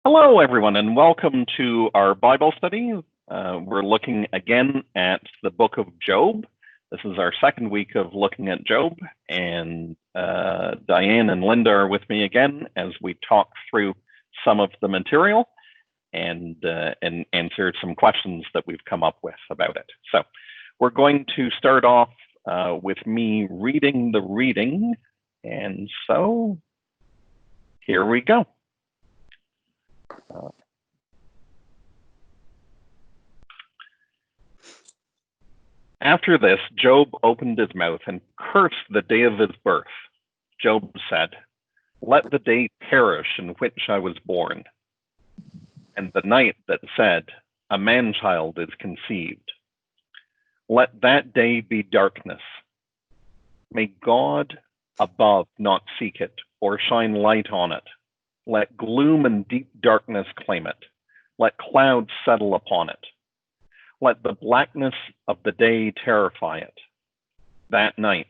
Hello, everyone, and welcome to our Bible study. We're looking again at the book of Job. This is our second week of looking at Job, and Diane and Linda are with me again as we talk through some of the material and answer some questions that we've come up with about it. So we're going to start off with me reading the reading, and so here we go. After this, Job opened his mouth and cursed the day of his birth. Job said, "Let the day perish in which I was born, and the night that said, a man-child is conceived. Let that day be darkness. May God above not seek it or shine light on it. Let gloom and deep darkness claim it. Let clouds settle upon it. Let the blackness of the day terrify it. That night,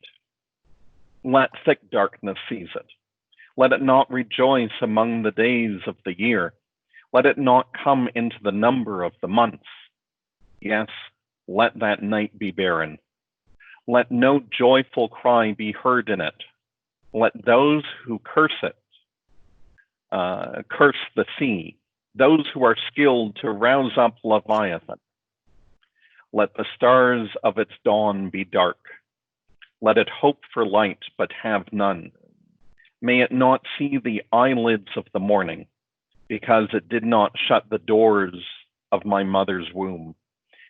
let thick darkness seize it. Let it not rejoice among the days of the year. Let it not come into the number of the months. Yes, let that night be barren. Let no joyful cry be heard in it. Let those who curse it curse the sea, those who are skilled to rouse up Leviathan. Let the stars of its dawn be dark. Let it hope for light, but have none. May it not see the eyelids of the morning, because it did not shut the doors of my mother's womb,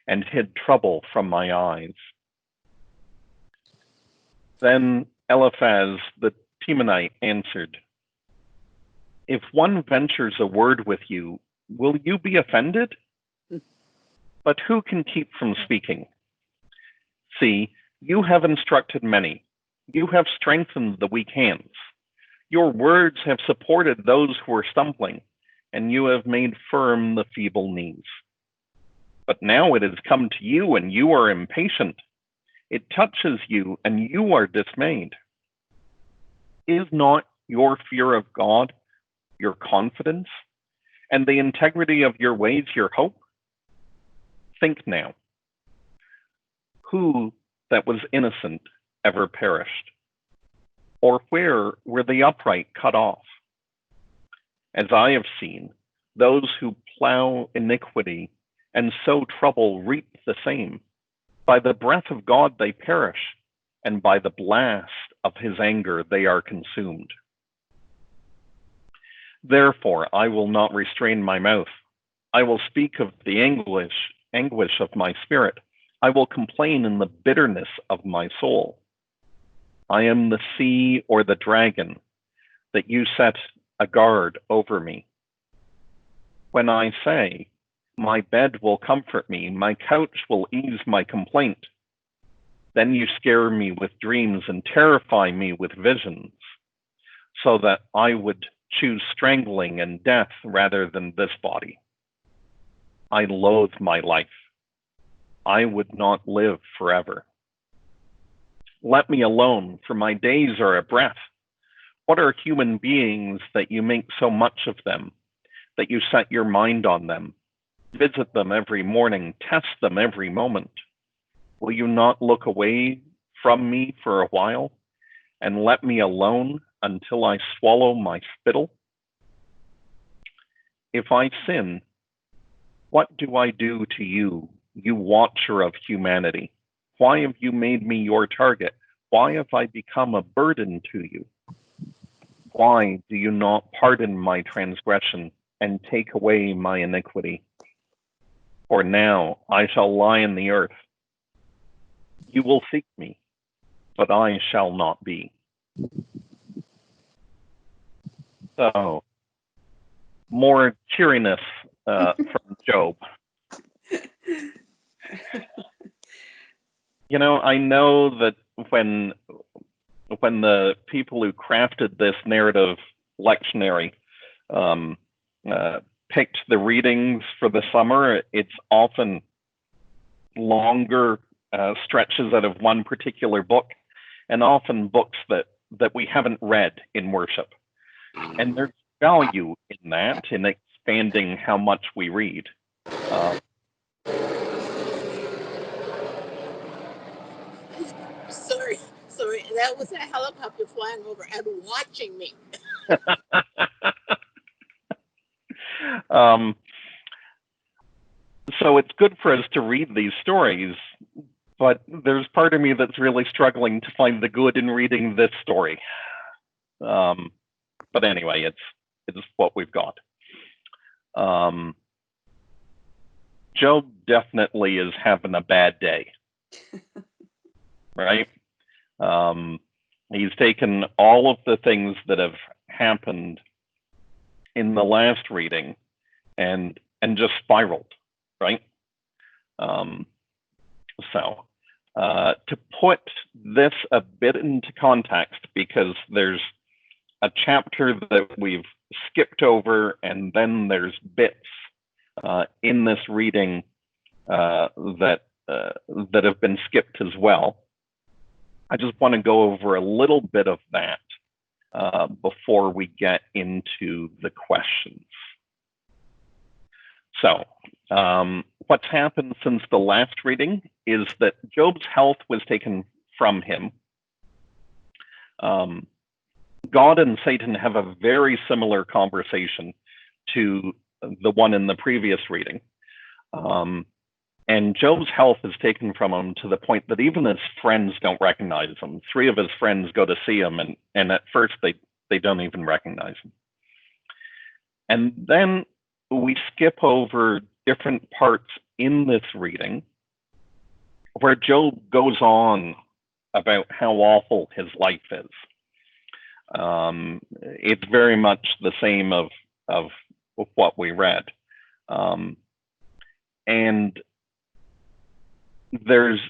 and hid trouble from my eyes." Then Eliphaz the Temanite answered, "If one ventures a word with you, will you be offended? But who can keep from speaking? See, you have instructed many. You have strengthened the weak hands. Your words have supported those who are stumbling, and you have made firm the feeble knees. But now it has come to you, and you are impatient. It touches you, and you are dismayed. Is not your fear of God your confidence, and the integrity of your ways your hope? Think now, who that was innocent ever perished? Or where were the upright cut off? As I have seen, those who plow iniquity and sow trouble reap the same. By the breath of God they perish, and by the blast of his anger they are consumed. Therefore I will not restrain my mouth. I will speak of the anguish of my spirit. I will complain in the bitterness of my soul. I am the sea or the dragon, that you set a guard over me. When I say, my bed will comfort me, my couch will ease my complaint, then you scare me with dreams and terrify me with visions, so that I would choose strangling and death rather than this body. I loathe my life. I would not live forever. Let me alone, for my days are a breath. What are human beings that you make so much of them, that you set your mind on them? Visit them every morning, test them every moment. Will you not look away from me for a while, and let me alone until I swallow my spittle? If I sin, what do I do to you, you watcher of humanity? Why have you made me your target? Why have I become a burden to you? Why do you not pardon my transgression and take away my iniquity? For now I shall lie in the earth. You will seek me, but I shall not be." So, more cheeriness from Job. You know, I know that when the people who crafted this narrative lectionary picked the readings for the summer, it's often longer stretches out of one particular book, and often books that we haven't read in worship. And there's value in that, in expanding how much we read. Sorry, that was a helicopter flying over and watching me. So it's good for us to read these stories, but there's part of me that's really struggling to find the good in reading this story. But anyway, it's what we've got. Job definitely is having a bad day, right? He's taken all of the things that have happened in the last reading and just spiraled, right? To put this a bit into context, because there's a chapter that we've skipped over, and then there's bits in this reading that have been skipped as well. I just want to go over a little bit of that before we get into the questions. So, what's happened since the last reading is that Job's health was taken from him. God and Satan have a very similar conversation to the one in the previous reading. And Job's health is taken from him to the point that even his friends don't recognize him. 3 of his friends go to see him, and at first they don't even recognize him. And then we skip over different parts in this reading where Job goes on about how awful his life is. It's very much the same of what we read. And there's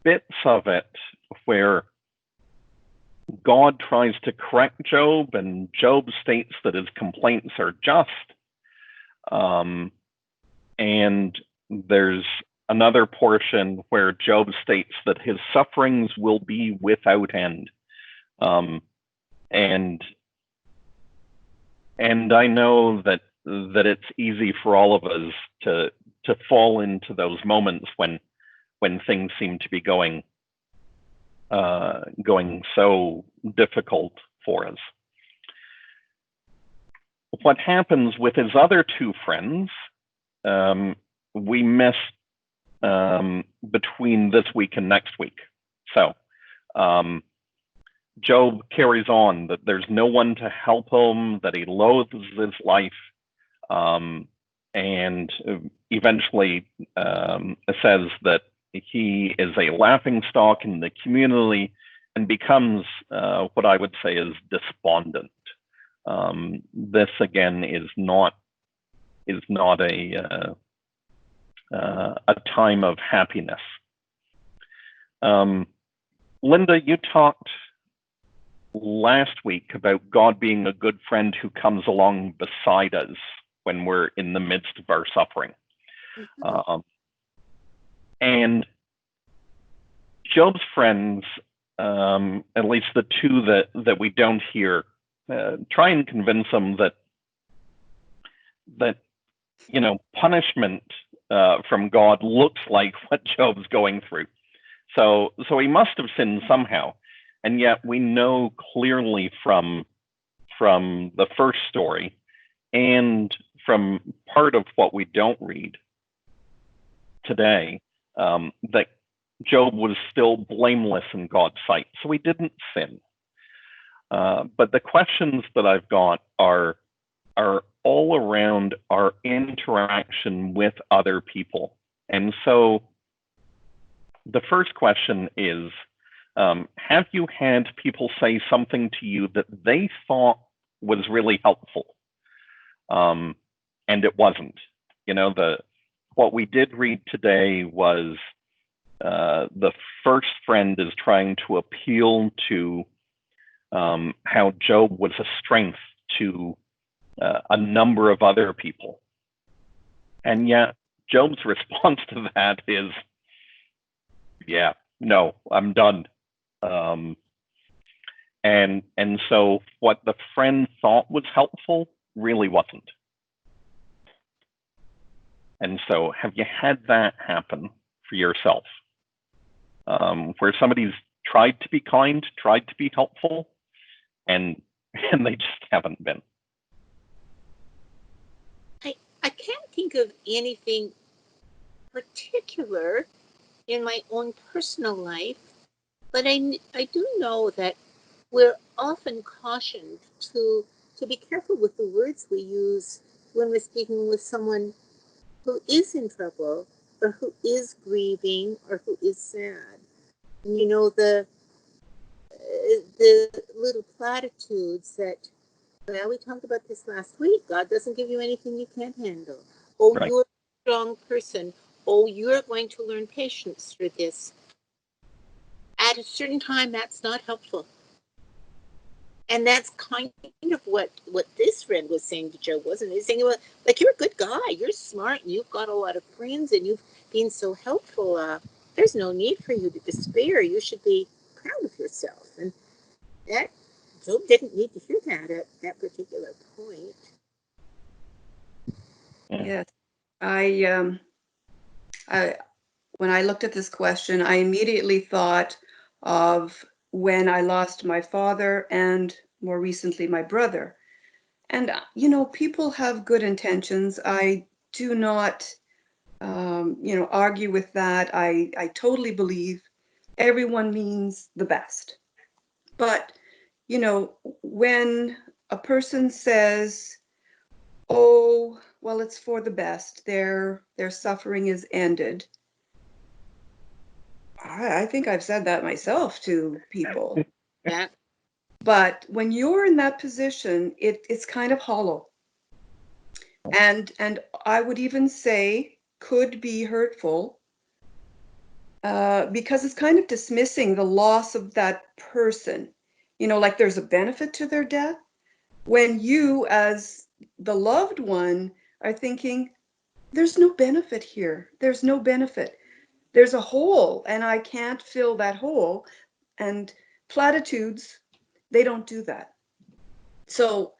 bits of it where God tries to correct Job, and Job states that his complaints are just. And there's another portion where Job states that his sufferings will be without end. And I know that it's easy for all of us to fall into those moments when things seem to be going so difficult for us. What happens with his other 2 friends, we miss between this week and next week. So Job carries on that there's no one to help him, that he loathes his life, and eventually says that he is a laughingstock in the community and becomes what I would say is despondent. This again is not a time of happiness. Linda, you talked last week about God being a good friend who comes along beside us when we're in the midst of our suffering. And Job's friends, at least the 2 that we don't hear, try and convince him that punishment from God looks like what Job's going through. So he must have sinned somehow. And yet we know clearly from the first story and from part of what we don't read today, that Job was still blameless in God's sight. So he didn't sin. But the questions that I've got are all around our interaction with other people. And so the first question is, have you had people say something to you that they thought was really helpful, and it wasn't? What we did read today was the first friend is trying to appeal to how Job was a strength to a number of other people. And yet Job's response to that is, yeah, no, I'm done. And so what the friend thought was helpful really wasn't. And so, have you had that happen for yourself, where somebody's tried to be kind, tried to be helpful, and and they just haven't been? I can't think of anything particular in my own personal life, but I do know that we're often cautioned to be careful with the words we use when we're speaking with someone who is in trouble or who is grieving or who is sad. And the little platitudes that, well, we talked about this last week. God doesn't give you anything you can't handle. Oh, Right. you're a strong person. Oh, you're going to learn patience through this. At a certain time, that's not helpful. And that's kind of what this friend was saying to Joe, wasn't it? He's saying, well, like, you're a good guy. You're smart. And you've got a lot of friends and you've been so helpful. There's no need for you to despair. You should be proud of yourself. And that Joe didn't need to hear that at that particular point. Yeah. Yes. I when I looked at this question, I immediately thought of when I lost my father and more recently my brother. And people have good intentions. I do not argue with that. I totally believe everyone means the best. But when a person says, oh, well, it's for the best, their suffering is ended. I think I've said that myself to people. Yeah. But when you're in that position, it's kind of hollow. And I would even say could be hurtful, because it's kind of dismissing the loss of that person. Like there's a benefit to their death, when you, as the loved one, are thinking, there's no benefit here. There's no benefit. There's a hole, and I can't fill that hole. And platitudes, they don't do that. So,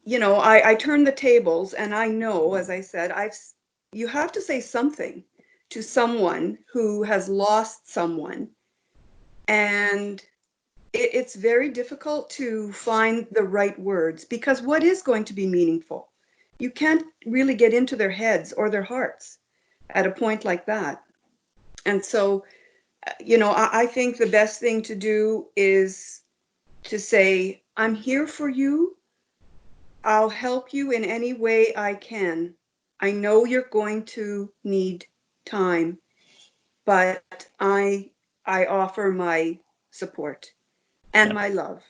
I turn the tables, and I know, as I said, you have to say something to someone who has lost someone. And it's very difficult to find the right words, because what is going to be meaningful? You can't really get into their heads or their hearts at a point like that. And so, I think the best thing to do is to say, I'm here for you. I'll help you in any way I can. I know you're going to need time, but I offer my support and my love.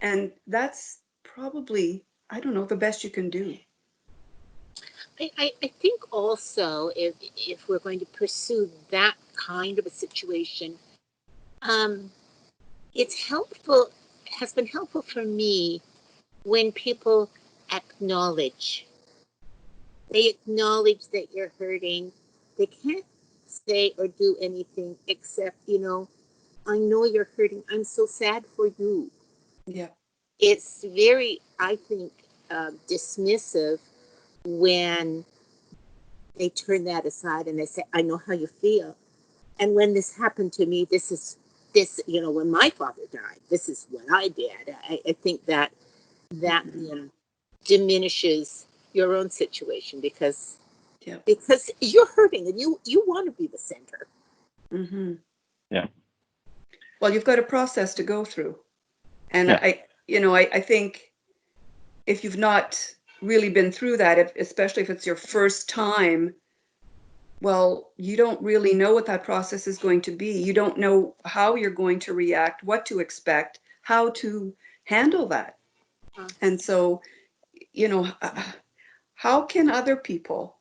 And that's probably, I don't know, the best you can do. I think also if we're going to pursue that kind of a situation, um, it's helpful, has been helpful for me when people acknowledge. They acknowledge that you're hurting. They can't say or do anything except, I know you're hurting. I'm so sad for you. Yeah. It's very, I think, dismissive when they turn that aside and they say, I know how you feel. And when this happened to me, when my father died, this is what I did. I think that diminishes your own situation because you're hurting and you want to be the center. Mm-hmm. Yeah. Well, you've got a process to go through. And Yeah. I think if you've not really been through that, especially if it's your first time, well, you don't really know what that process is going to be. You don't know how you're going to react, what to expect, how to handle that. And so, how can other people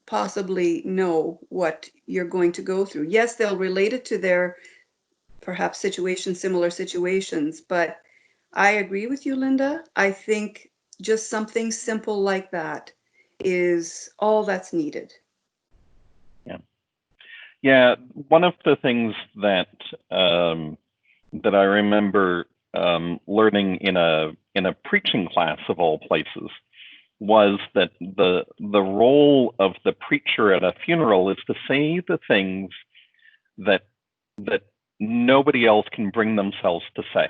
possibly know what you're going to go through? Yes, they'll relate it to their perhaps similar situations, but I agree with you, Linda. I think just something simple like that is all that's needed. Yeah. Yeah. One of the things that that I remember learning in a preaching class of all places was that the role of the preacher at a funeral is to say the things that that nobody else can bring themselves to say.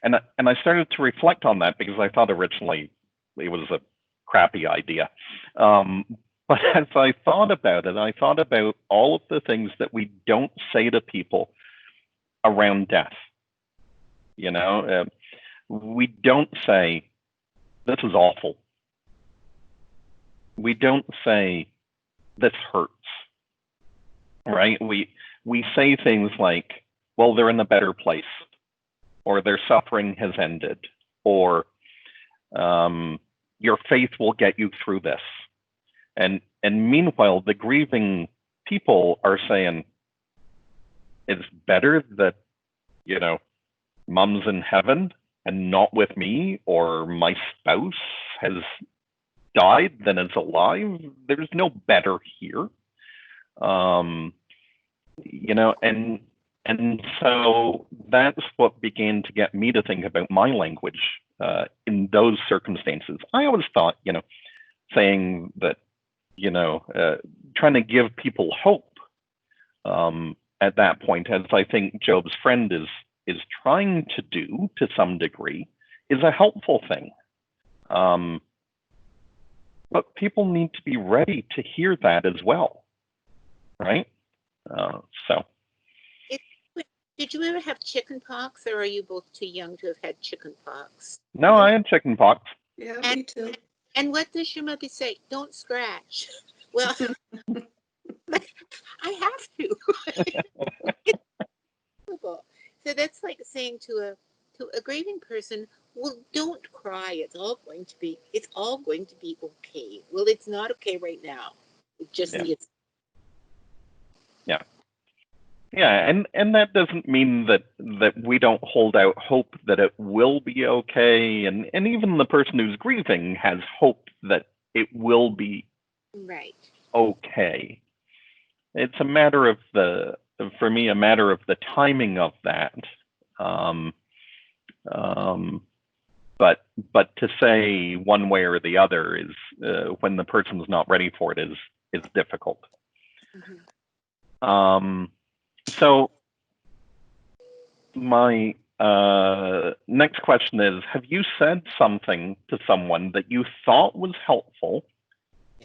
And I started to reflect on that because I thought originally it was a crappy idea. But as I thought about it, I thought about all of the things that we don't say to people around death. You know, we don't say, this is awful. We don't say, this hurts, right? We say things like, well, they're in a better place, or their suffering has ended, or your faith will get you through this. And meanwhile, the grieving people are saying, it's better that, you know, mom's in heaven and not with me, or my spouse has died than is alive. There's no better here. You know, and so that's what began to get me to think about my language in those circumstances. I always thought, you know, saying that, you know, trying to give people hope at that point, as I think Job's friend is trying to do to some degree, is a helpful thing. But people need to be ready to hear that as well, right? So. Did you ever have chicken pox, or are you both too young to have had chicken pox? No, I had chicken pox. Yeah, me too. And what does your mother say? Don't scratch. Well, I have to. So that's like saying to a grieving person, well, don't cry. It's all going to be okay. Well, it's not okay right now. It just needs. Yeah. Yeah, and that doesn't mean that we don't hold out hope that it will be okay, and even the person who's grieving has hope that it will be right. Okay. It's a matter of for me, a matter of the timing of that. But to say one way or the other is when the person's not ready for it is difficult. Mm-hmm. So my next question is, have you said something to someone that you thought was helpful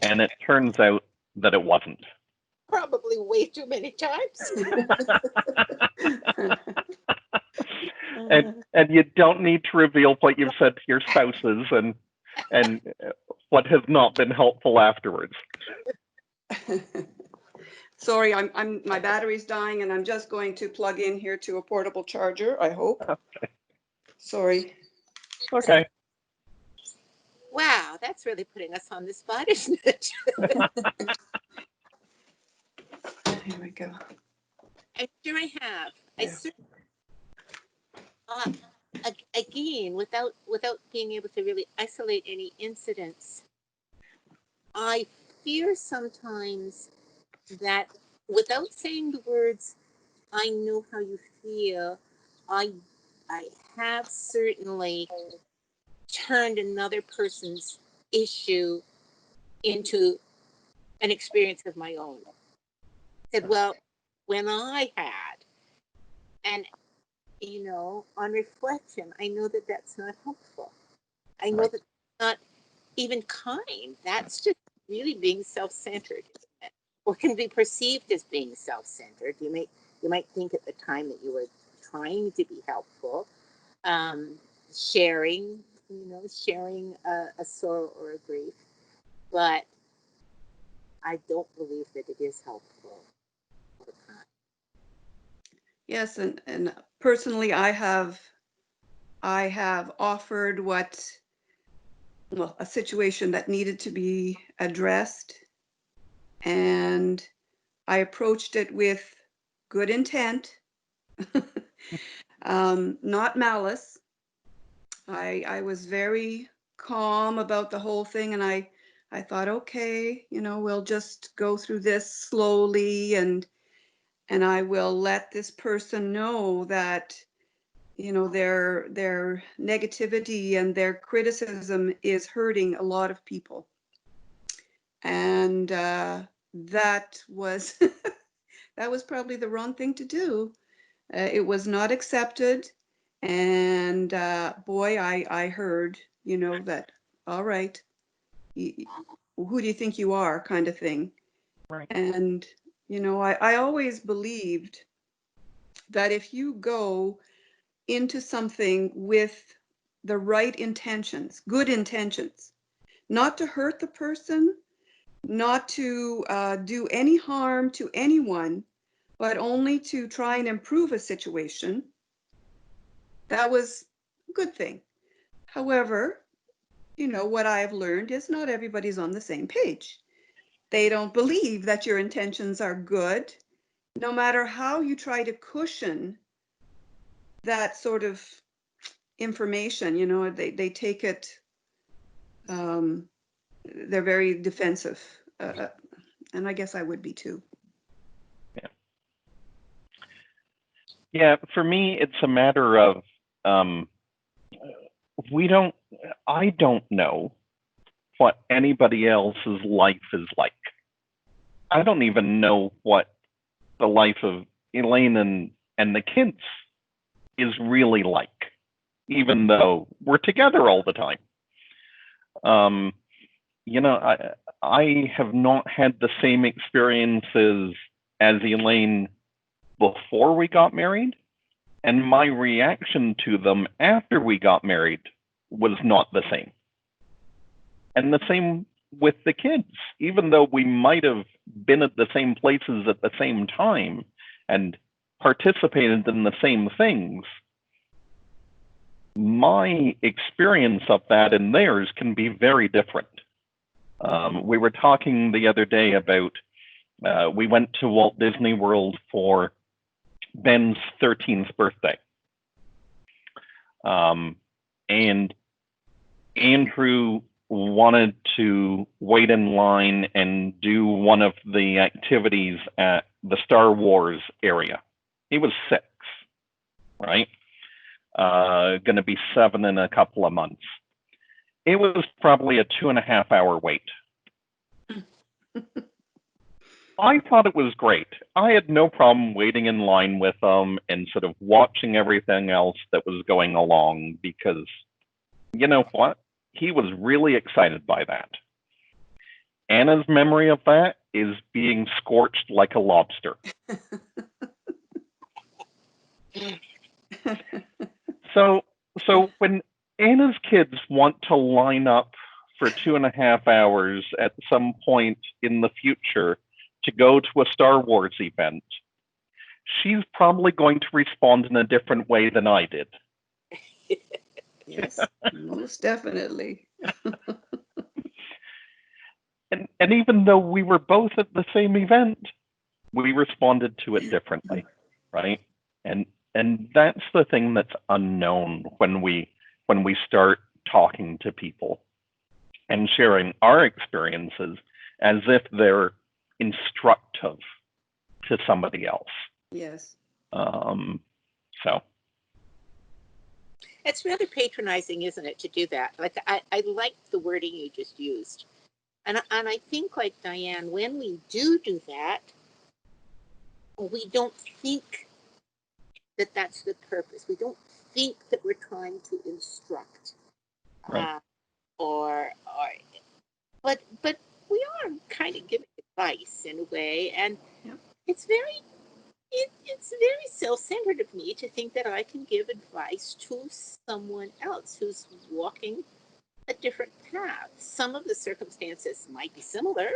and it turns out that it wasn't? Probably way too many times. and you don't need to reveal what you've said to your spouses and what has not been helpful afterwards. Sorry, my battery's dying, and I'm just going to plug in here to a portable charger, I hope. Okay. Sorry. Okay. Wow, that's really putting us on the spot, isn't it? Here we go. I'm sure I have. Yeah. Again, without being able to really isolate any incidents, I fear sometimes that without saying the words, I know how you feel, I have certainly turned another person's issue into an experience of my own. Said, well, when I had, and you know, on reflection, I know that that's not helpful. I know that that's not even kind. That's just really being self-centered, or can be perceived as being self-centered. You might think at the time that you were trying to be helpful, sharing a sorrow or a grief, but I don't believe that it is helpful. Yes, and personally, I have offered a situation that needed to be addressed, and I approached it with good intent, not malice. I was very calm about the whole thing, and I thought, okay, you know, we'll just go through this slowly, and I will let this person know that their negativity and their criticism is hurting a lot of people. And that was that was probably the wrong thing to do. It was not accepted. And boy, I heard, that, all right, who do you think you are, kind of thing. Right. And, I always believed that if you go into something with the right intentions, good intentions, not to hurt the person, not to do any harm to anyone, but only to try and improve a situation, that was a good thing. However, what I've learned is not everybody's on the same page. They don't believe that your intentions are good, no matter how you try to cushion that sort of information. They take it, they're very defensive. And I guess I would be too. Yeah. Yeah, for me, it's a matter of I don't know what anybody else's life is like. I don't even know what the life of Elaine and the kids is really like, even though we're together all the time. I have not had the same experiences as Elaine before we got married, and my reaction to them after we got married was not the same. And the same with the kids, even though we might have been at the same places at the same time and participated in the same things, my experience of that and theirs can be very different. We were talking the other day about, we went to Walt Disney World for Ben's 13th birthday. And Andrew wanted to wait in line and do one of the activities at the Star Wars area. He was 6, right? Going to be 7 in a couple of months. It was probably a 2.5-hour wait. I thought it was great. I had no problem waiting in line with him and sort of watching everything else that was going along, because you know what? He was really excited by that. Anna's memory of that is being scorched like a lobster. So when Anna's kids want to line up for 2.5 hours at some point in the future to go to a Star Wars event, she's probably going to respond in a different way than I did. Yes, most definitely. And even though we were both at the same event, we responded to it differently, right? And that's the thing that's unknown when we start talking to people and sharing our experiences as if they're instructive to somebody else. Yes. So. It's rather patronizing, isn't it, to do that? Like, I like the wording you just used. And I think, like Dianne, when we do that, we don't think that that's the purpose. We don't think that we're trying to instruct. Right. But we are kind of giving advice in a way, and Yep. it's very self-centered of me to think that I can give advice to someone else who's walking a different path. Some of the circumstances might be similar,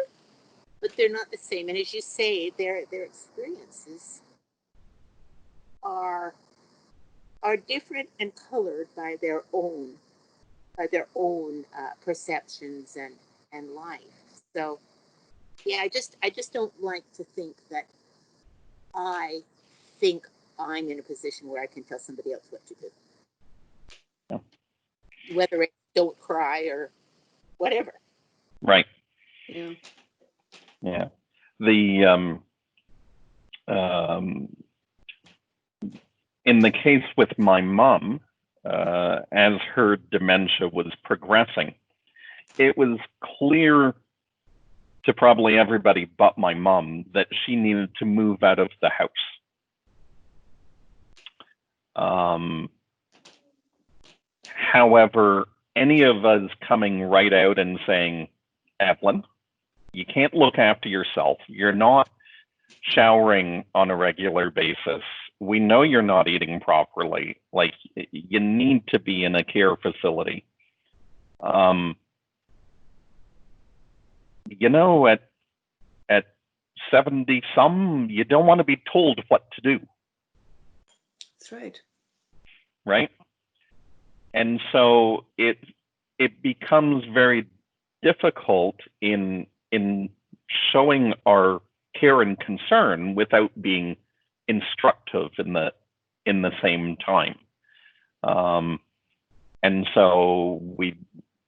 but they're not the same. And as you say, their experiences are different and colored by their own perceptions and life. So yeah, I just don't like to think that I think I'm in a position where I can tell somebody else what to do. Oh. Whether it's don't cry or whatever. Right. Yeah. Yeah. The in the case with my mom, as her dementia was progressing, it was clear to probably everybody but my mom that she needed to move out of the house. However, any of us coming right out and saying, Evelyn, you can't look after yourself. You're not showering on a regular basis. We know you're not eating properly. Like, you need to be in a care facility. You know, at 70 some, you don't want to be told what to do. That's right. Right? And so it becomes very difficult in showing our care and concern without being instructive in the same time. And so we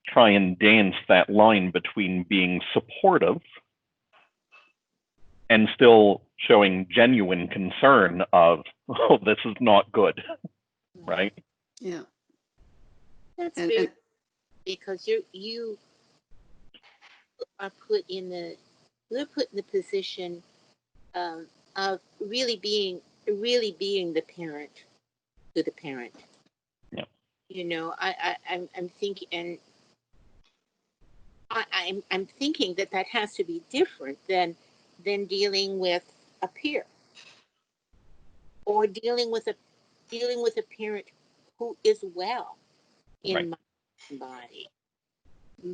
try and dance that line between being supportive and still showing genuine concern of, oh, this is not good, right? Yeah. That's very, because you are put in the position of really being the parent to the parent. Yeah. You know, I'm thinking, and I'm thinking that has to be different than dealing with a peer, or dealing with a parent who is well in Right. my body.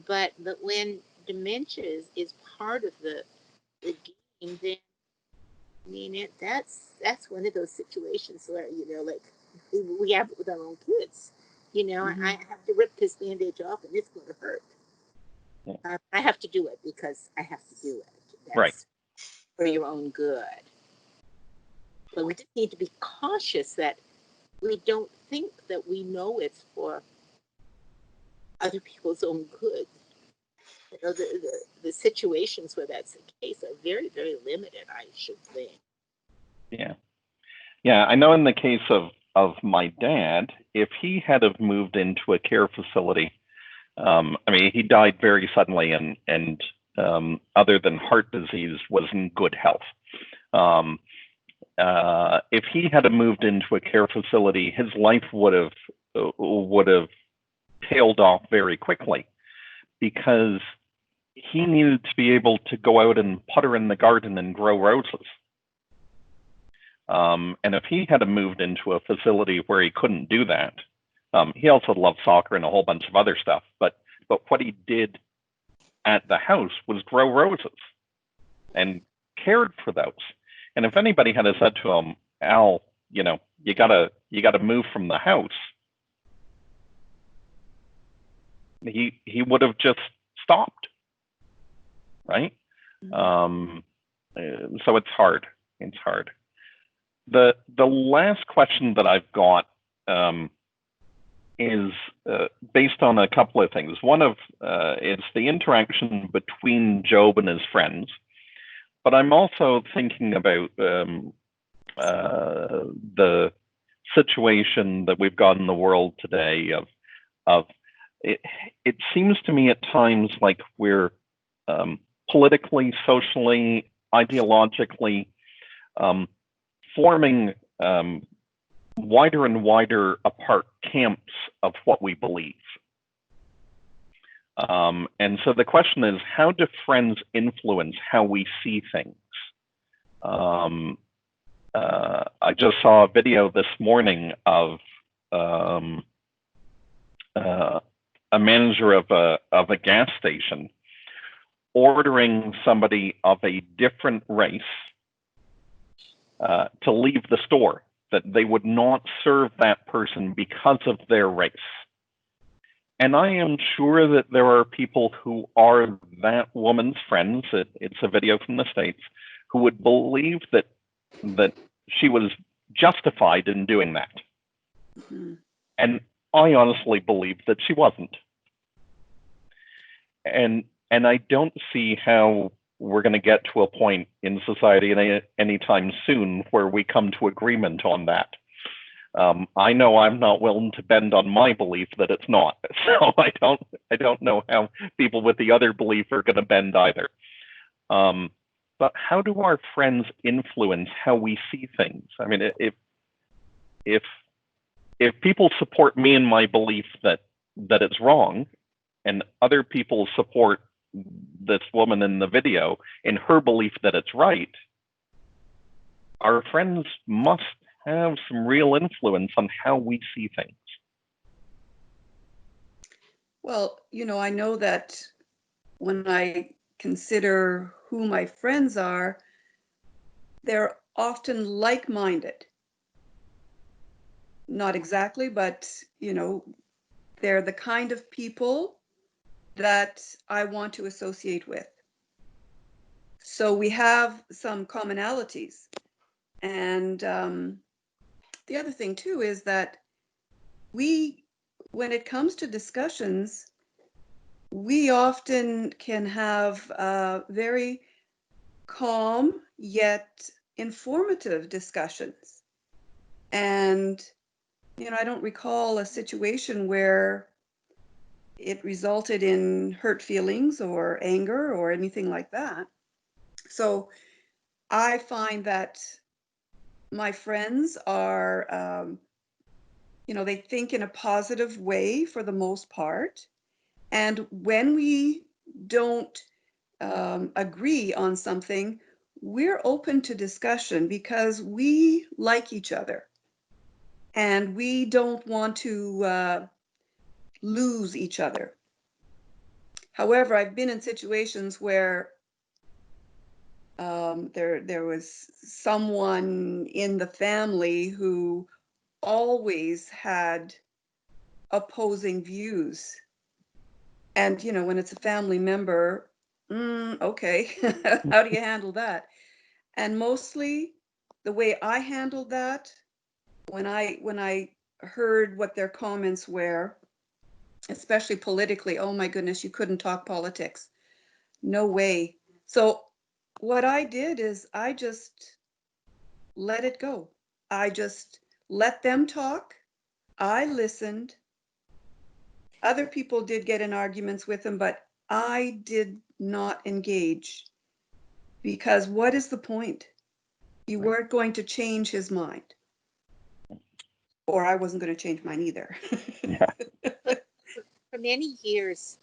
But when dementia is part of the game, then I mean that's one of those situations where, you know, like we have it with our own kids. You know, I have to rip this bandage off, and it's going to hurt. I have to do it because I have to do it. That's right. For your own good. But we just need to be cautious that we don't think that we know it's for other people's own good. You know, the situations where that's the case are very, very limited, I should think. Yeah. Yeah, I know in the case of my dad, if he had have moved into a care facility, I mean, he died very suddenly, and other than heart disease, was in good health. If he had moved into a care facility, his life would have tailed off very quickly, because he needed to be able to go out and putter in the garden and grow roses. And if he had moved into a facility where he couldn't do that, he also loved soccer and a whole bunch of other stuff. But what he did at the house was grow roses and cared for those. And if anybody had said to him, Al, you know, you gotta move from the house, he would have just stopped, right? So it's hard. It's hard. The last question that I've got is based on a couple of things. One of it's the interaction between Job and his friends, but I'm also thinking about the situation that we've got in the world today of it seems to me at times like we're politically, socially, ideologically forming wider and wider apart camps of what we believe. And so the question is, how do friends influence how we see things? I just saw a video this morning of a manager of a gas station ordering somebody of a different race to leave the store, that they would not serve that person because of their race. And I am sure that there are people who are that woman's friends, it's a video from the States, who would believe that she was justified in doing that. Mm-hmm. And I honestly believe that she wasn't. And I don't see how we're going to get to a point in society anytime soon where we come to agreement on that. I know I'm not willing to bend on my belief that it's not. So I don't know how people with the other belief are going to bend either. But how do our friends influence how we see things? I mean, if people support me in my belief that it's wrong, and other people support this woman in the video in her belief that it's right, our friends must have some real influence on how we see things. Well, I know that when I consider who my friends are, they're often like-minded. Not exactly, but, they're the kind of people that I want to associate with. So we have some commonalities. And the other thing too is that when it comes to discussions, we often can have very calm yet informative discussions. And, I don't recall a situation where it resulted in hurt feelings or anger or anything like that. So I find that my friends are, they think in a positive way for the most part. And when we don't agree on something, we're open to discussion because we like each other and we don't want to lose each other. However, I've been in situations where there was someone in the family who always had opposing views. And, when it's a family member, okay, how do you handle that? And mostly the way I handled that, when I heard what their comments were, especially politically, oh my goodness, you couldn't talk politics. No way. So what I did is I just let it go. I just let them talk. I listened. Other people did get in arguments with him, but I did not engage because what is the point? You weren't going to change his mind, or I wasn't going to change mine either. Yeah. For many years,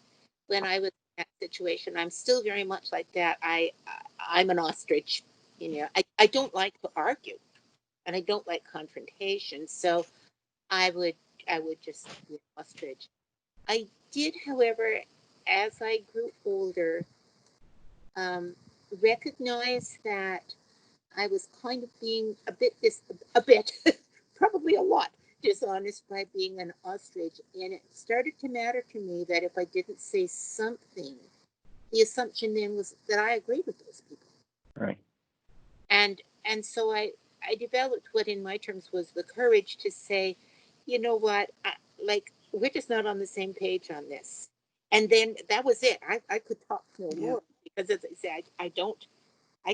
when I was in that situation, I'm still very much like that. I'm an ostrich. I don't like to argue, and I don't like confrontation. So I would I would just be an ostrich. I did, however, as I grew older, um, recognize that I was kind of being a bit, probably a lot, dishonest by being an ostrich. And it started to matter to me that if I didn't say something, the assumption then was that I agreed with those people. Right. And so I developed what in my terms was the courage to say, you know what, we're just not on the same page on this. And then that was it. I could talk no Yeah. more because, as I say, I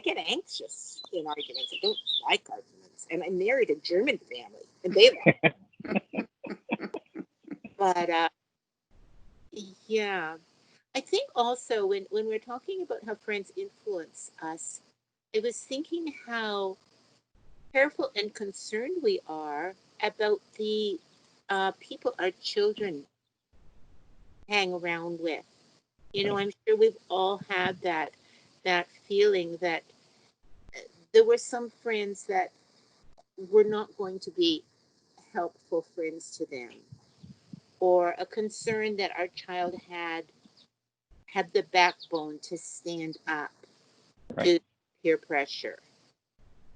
get anxious in arguments. I don't like arguments. And I married a German family, and they like. But yeah, I think also when we're talking about how friends influence us, I was thinking how careful and concerned we are about the people our children hang around with. I'm sure we've all had that feeling that there were some friends that were not going to be helpful friends to them, or a concern that our child had the backbone to stand up Right. to peer pressure.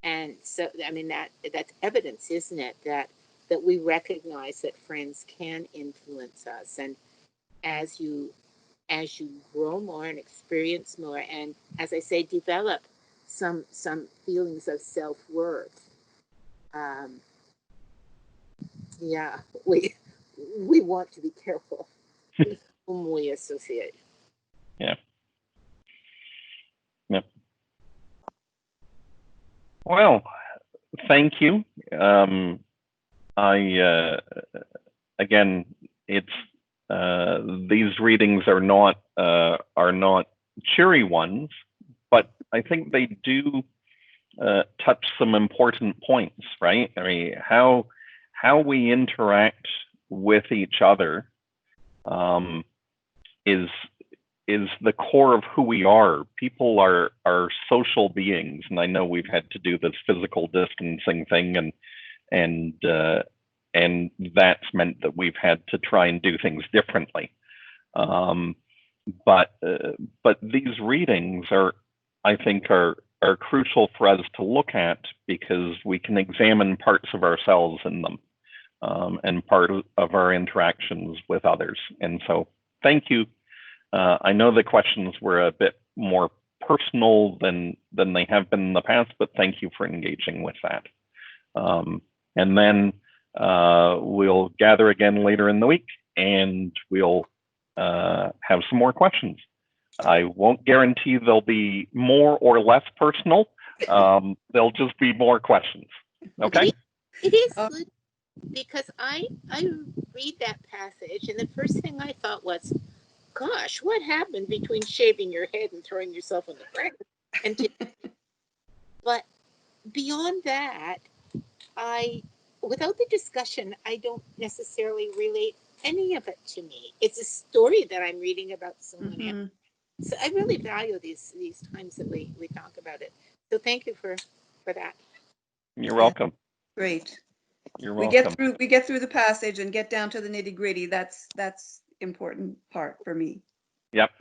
And so, I mean, that's evidence, isn't it, that we recognize that friends can influence us. And as you grow more and experience more, and as I say, develop some feelings of self-worth, um, yeah, we want to be careful with whom we associate. Yeah. Yeah. Well, thank you. I again, it's these readings are not cheery ones, but I think they do touch some important points, right? I mean, how we interact with each other is the core of who we are. People are social beings, and I know we've had to do this physical distancing thing, and that's meant that we've had to try and do things differently. But these readings are, I think, are crucial for us to look at, because we can examine parts of ourselves in them, and part of our interactions with others. And so, thank you. I know the questions were a bit more personal than they have been in the past, but thank you for engaging with that. And then we'll gather again later in the week, and we'll have some more questions. I won't guarantee they'll be more or less personal. They'll just be more questions. Okay? It is good, because I read that passage, and the first thing I thought was, gosh, what happened between shaving your head and throwing yourself on the ground? But beyond that, without the discussion, I don't necessarily relate any of it to me. It's a story that I'm reading about someone else. So I really value these times that we talk about it. So thank you for that. You're welcome. Great. You're welcome. We get through the passage and get down to the nitty gritty. That's important part for me. Yep.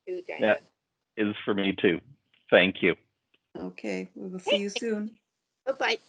Dianne. That is for me too. Thank you. Okay, we will see you soon. Bye-bye.